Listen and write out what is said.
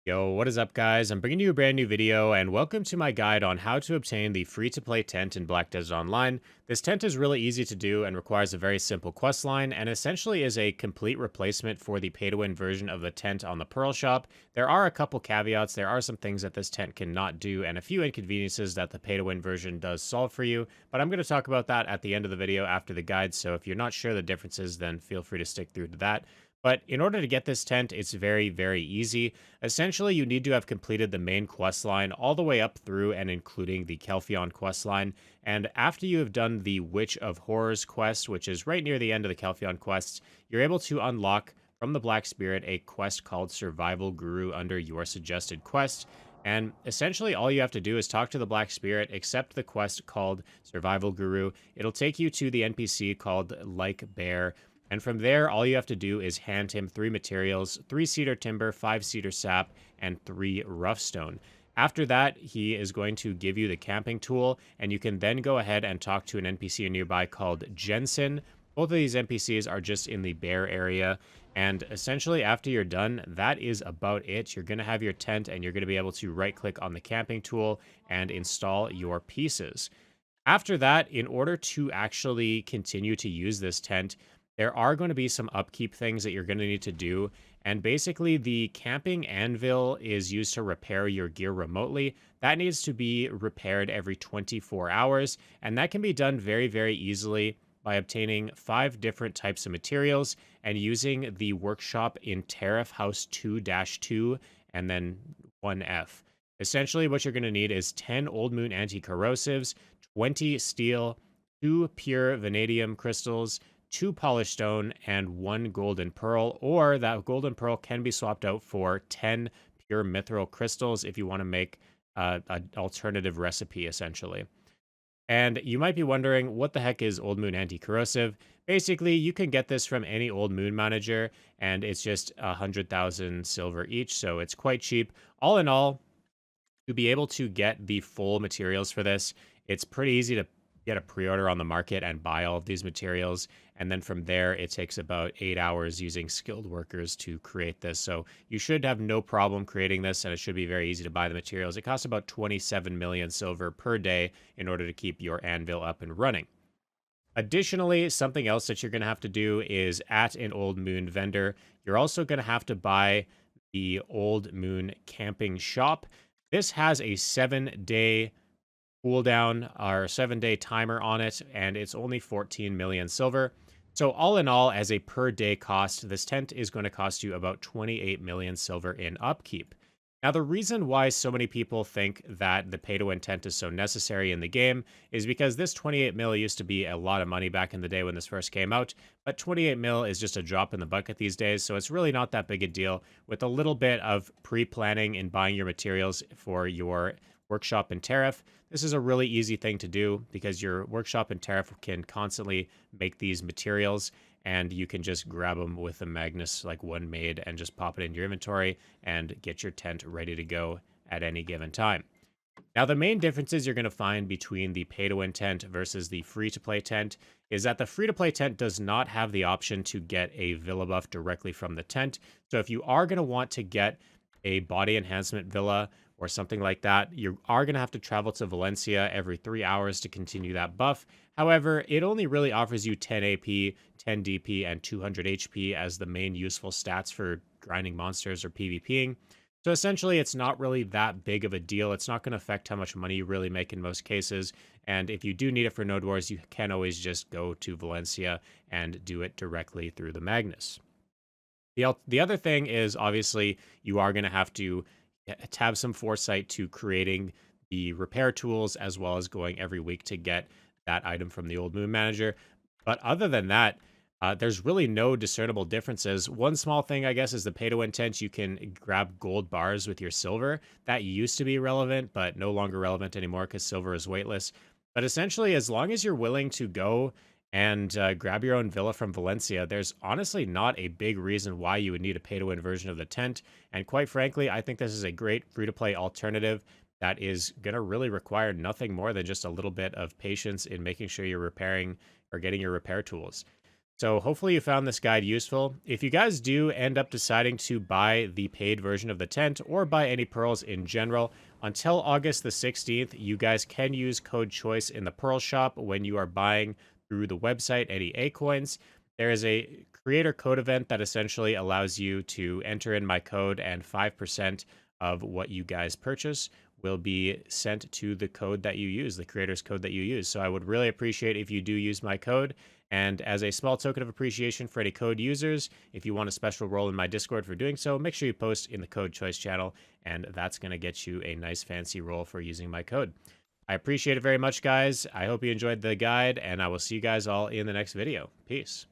Yo, what is up, guys? I'm bringing you a brand new video, and welcome to my guide on how to obtain the free-to-play tent in Black Desert Online. This tent is really easy to do and requires a very simple quest line, and essentially is a complete replacement for the pay-to-win version of the tent on the Pearl Shop. There are a couple caveats. There are some things that this tent cannot do, and a few inconveniences that the pay-to-win version does solve for you, but I'm going to talk about that at the end of the video after the guide, so if you're not sure the differences, then feel free to stick through to that. But in order to get this tent, it's very, very easy. Essentially, you need to have completed the main quest line all the way up through and including the Kelphion quest line. And after you have done the Witch of Horrors quest, which is right near the end of the Kelphion quests, you're able to unlock from the Black Spirit a quest called Survival Guru under your suggested quest. And essentially, all you have to do is talk to the Black Spirit, accept the quest called Survival Guru. It'll take you to the NPC called Like Bear, and from there, all you have to do is hand him 3 materials: 3 cedar timber, 5 cedar sap, and 3 rough stone. After that, he is going to give you the camping tool, and you can then go ahead and talk to an NPC nearby called Jensen. Both of these NPCs are just in the bear area. And essentially, after you're done, that is about it. You're going to have your tent, and you're going to be able to right click on the camping tool and install your pieces. After that, in order to actually continue to use this tent, there are going to be some upkeep things that you're going to need to do. And basically, the camping anvil is used to repair your gear remotely. That needs to be repaired every 24 hours. And that can be done very, very easily by obtaining 5 different types of materials and using the workshop in Tariff House 2-2 and then 1F. Essentially, what you're going to need is 10 Old Moon anti-corrosives, 20 steel, 2 pure vanadium crystals, 2 polished stone, and 1 golden pearl, or that golden pearl can be swapped out for 10 pure mithril crystals if you want to make an alternative recipe, essentially. And you might be wondering, what the heck is Old Moon Anti-Corrosive? Basically, you can get this from any Old Moon manager, and it's just 100,000 silver each, so it's quite cheap. All in all, to be able to get the full materials for this, it's pretty easy to get a pre-order on the market and buy all of these materials. And then from there, it takes about 8 hours using skilled workers to create this. So you should have no problem creating this, and it should be very easy to buy the materials. It costs about 27 million silver per day in order to keep your anvil up and running. Additionally, something else that you're going to have to do is at an Old Moon vendor, you're also going to have to buy the Old Moon camping shop. This has a 7-day cooldown or 7-day timer on it, and it's only 14 million silver. So all in all, as a per day cost, this tent is going to cost you about 28 million silver in upkeep. Now, the reason why so many people think that the pay to win tent is so necessary in the game is because this 28 mil used to be a lot of money back in the day when this first came out, but 28 mil is just a drop in the bucket these days, so it's really not that big a deal. With a little bit of pre-planning and buying your materials for your workshop and tariff, this is a really easy thing to do because your workshop and tariff can constantly make these materials, and you can just grab them with a Magnus like one made and just pop it into your inventory and get your tent ready to go at any given time. Now, the main differences you're going to find between the pay to win tent versus the free to play tent is that the free to play tent does not have the option to get a villa buff directly from the tent. So if you are going to want to get a body enhancement villa or something like that, you are going to have to travel to Valencia every 3 hours to continue that buff. However, it only really offers you 10 AP, 10 DP, and 200 HP as the main useful stats for grinding monsters or PvPing. So essentially, it's not really that big of a deal. It's not going to affect how much money you really make in most cases. And if you do need it for Node Wars, you can always just go to Valencia and do it directly through the Magnus. The other thing is, obviously, you are going to have to have some foresight to creating the repair tools as well as going every week to get that item from the Old Moon Manager. But other than that, there's really no discernible differences. One small thing, I guess, is the pay-to-win tent. You can grab gold bars with your silver. That used to be relevant, but no longer relevant anymore because silver is weightless. But essentially, as long as you're willing to go and grab your own villa from Valencia, there's honestly not a big reason why you would need a pay-to-win version of the tent. And quite frankly, I think this is a great free-to-play alternative that is going to really require nothing more than just a little bit of patience in making sure you're repairing or getting your repair tools. So hopefully you found this guide useful. If you guys do end up deciding to buy the paid version of the tent or buy any pearls in general, until August the 16th, you guys can use code choice in the pearl shop when you are buying through the website any A coins. There is a creator code event that essentially allows you to enter in my code, and 5% of what you guys purchase will be sent to the code that you use, the creator's code that you use. So I would really appreciate if you do use my code. And as a small token of appreciation for any code users, if you want a special role in my Discord for doing so, make sure you post in the code choice channel, and that's going to get you a nice fancy role for using my code. I appreciate it very much, guys. I hope you enjoyed the guide, and I will see you guys all in the next video. Peace.